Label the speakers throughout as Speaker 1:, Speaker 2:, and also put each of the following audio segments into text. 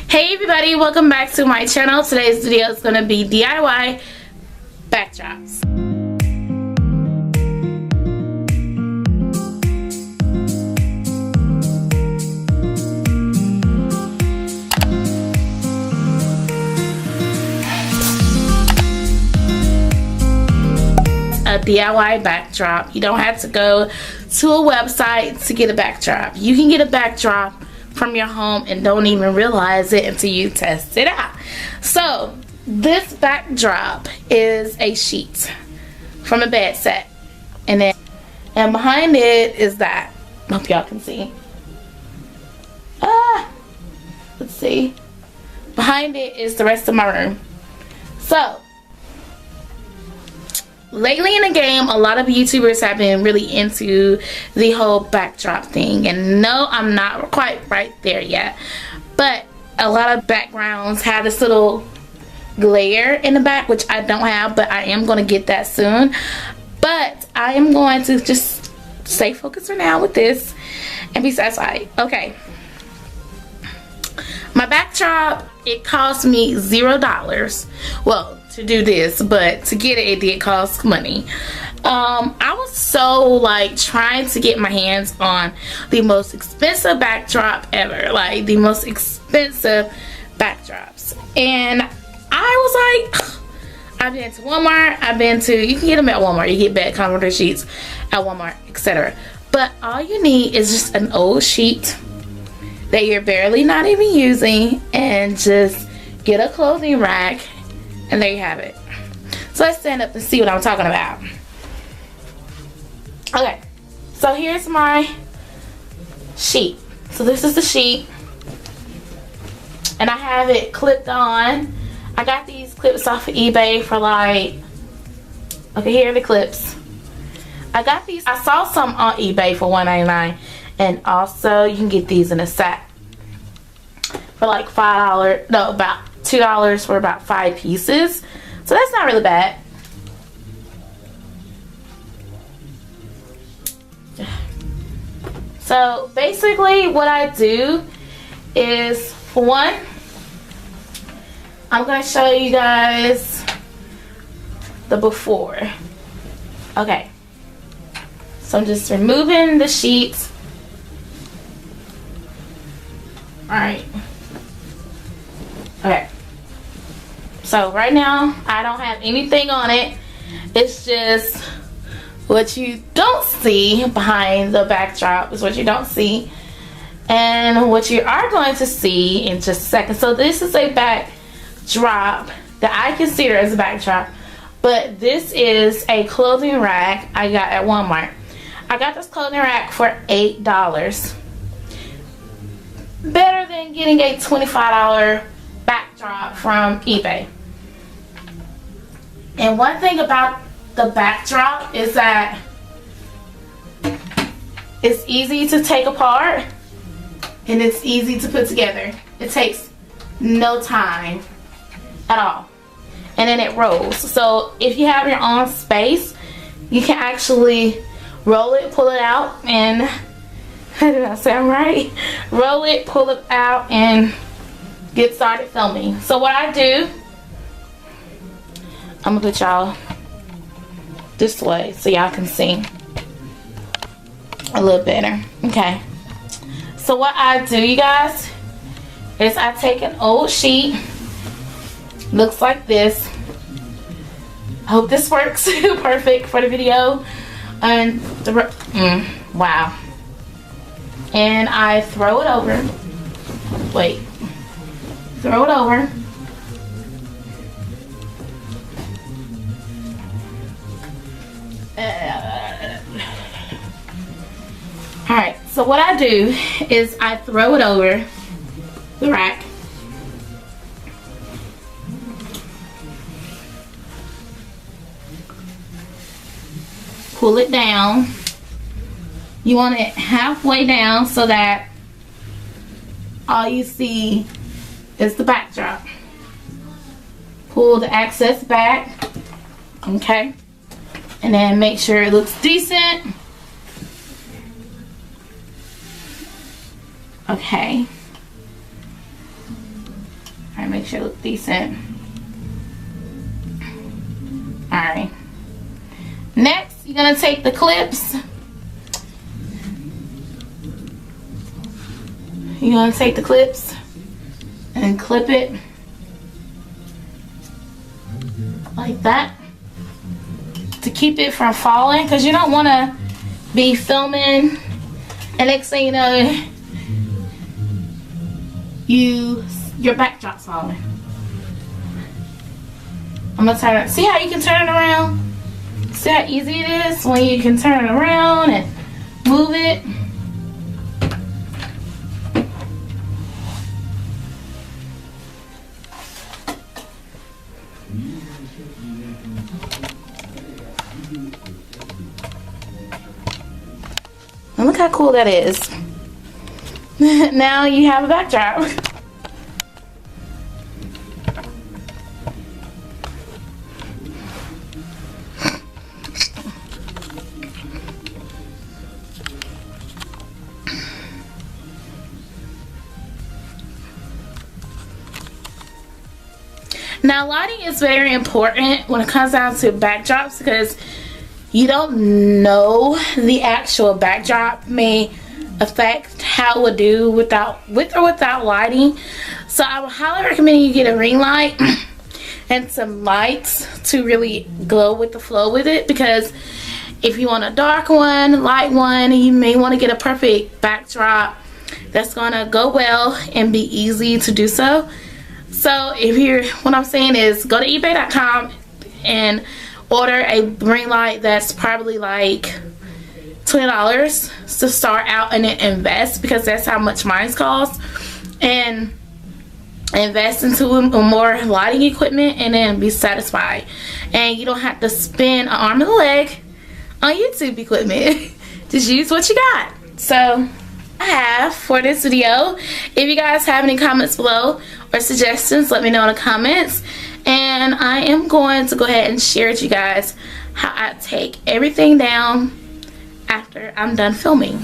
Speaker 1: Hey everybody, welcome back to my channel. Today's video is going to be DIY backdrops. A DIY backdrop. You don't have to go to a website to get a backdrop. You can get a backdrop from your home and don't even realize it until you test it out. So this backdrop is a sheet from a bed set, and behind it is that. Hope y'all can see. Let's see. Behind it is the rest of my room. So lately in the game, a lot of YouTubers have been really into the whole backdrop thing, and no, I'm not quite right there yet, but a lot of backgrounds have this little glare in the back, which I don't have, but I am going to get that soon. But I am going to just stay focused for now with this and be satisfied. Okay, my backdrop, it cost me $0. Well, to do this, but to get it did cost money. I was so like trying to get my hands on the most expensive backdrop ever, like the most expensive backdrops, and I was like, I've been to Walmart, you can get them at Walmart, you get bed comforter sheets at Walmart, etc. But all you need is just an old sheet that you're barely not even using, and just get a clothing rack, and there you have it. So let's stand up and see what I'm talking about. Okay, so here's my sheet. So this is the sheet, and I have it clipped on. I got these clips off of eBay for like, okay, here are the clips. I got these, I saw some on eBay for $1.99, and also you can get these in a set for like $5, no, about $2 for about 5 pieces. So that's not really bad. So basically what I do is, for one, I'm going to show you guys the before. Okay, so I'm just removing the sheets. Alright. Okay, so right now I don't have anything on it. It's just what you don't see behind the backdrop is what you don't see, and what you are going to see in just a second. So this is a backdrop that I consider as a backdrop, but this is a clothing rack I got at Walmart. I got this clothing rack for $8. Better than getting a $25 backdrop from eBay. And one thing about the backdrop is that it's easy to take apart and it's easy to put together. It takes no time at all, and then it rolls. So if you have your own space, you can actually roll it, pull it out, and how did I sound right? Roll it, pull it out, and get started filming. So what I do, I'm gonna put y'all this way so y'all can see a little better. Okay, so what I do, you guys, is I take an old sheet, looks like this. I hope this works perfect for the video. And wow, and I throw it over. Wait, throw it over. Alright, so what I do is I throw it over the rack. Pull it down. You want it halfway down so that all you see is the backdrop. Pull the excess back. Okay. And then make sure it looks decent. Okay. make sure it looks decent. Alright. Next, you're going to take the clips. You're going to take the clips and clip it like that to keep it from falling, because you don't want to be filming and next thing you know your backdrop's falling. I'm gonna turn it. See how you can turn it around? See how easy it is when you can turn it around and move it? And look how cool that is. Now you have a backdrop. Now lighting is very important when it comes down to backdrops, because you don't know the actual backdrop may affect how it would do with or without lighting. So I would highly recommend you get a ring light and some lights to really glow with the flow with it, because if you want a dark one, light one, you may want to get a perfect backdrop that's gonna go well and be easy to do so. So what I'm saying is go to ebay.com and order a ring light that's probably like $20 to start out and then invest, because that's how much mine costs, and invest into more lighting equipment and then be satisfied. And you don't have to spend an arm and a leg on YouTube equipment. Just use what you got. So I have for this video. If you guys have any comments below or suggestions, let me know in the comments, and I am going to go ahead and share with you guys how I take everything down after I'm done filming.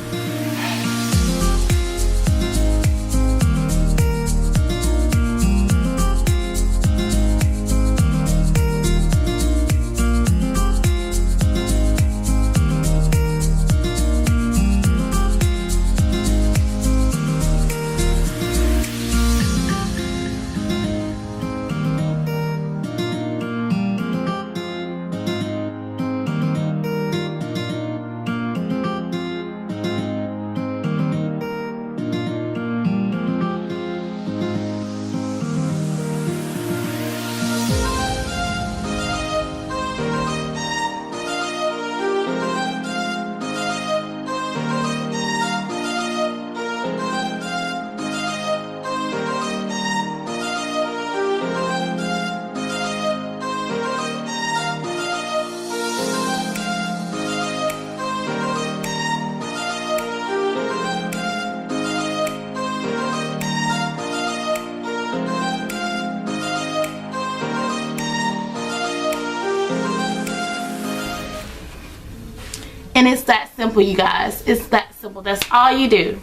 Speaker 1: And it's that simple, you guys. It's that simple. That's all you do.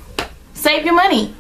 Speaker 1: Save your money.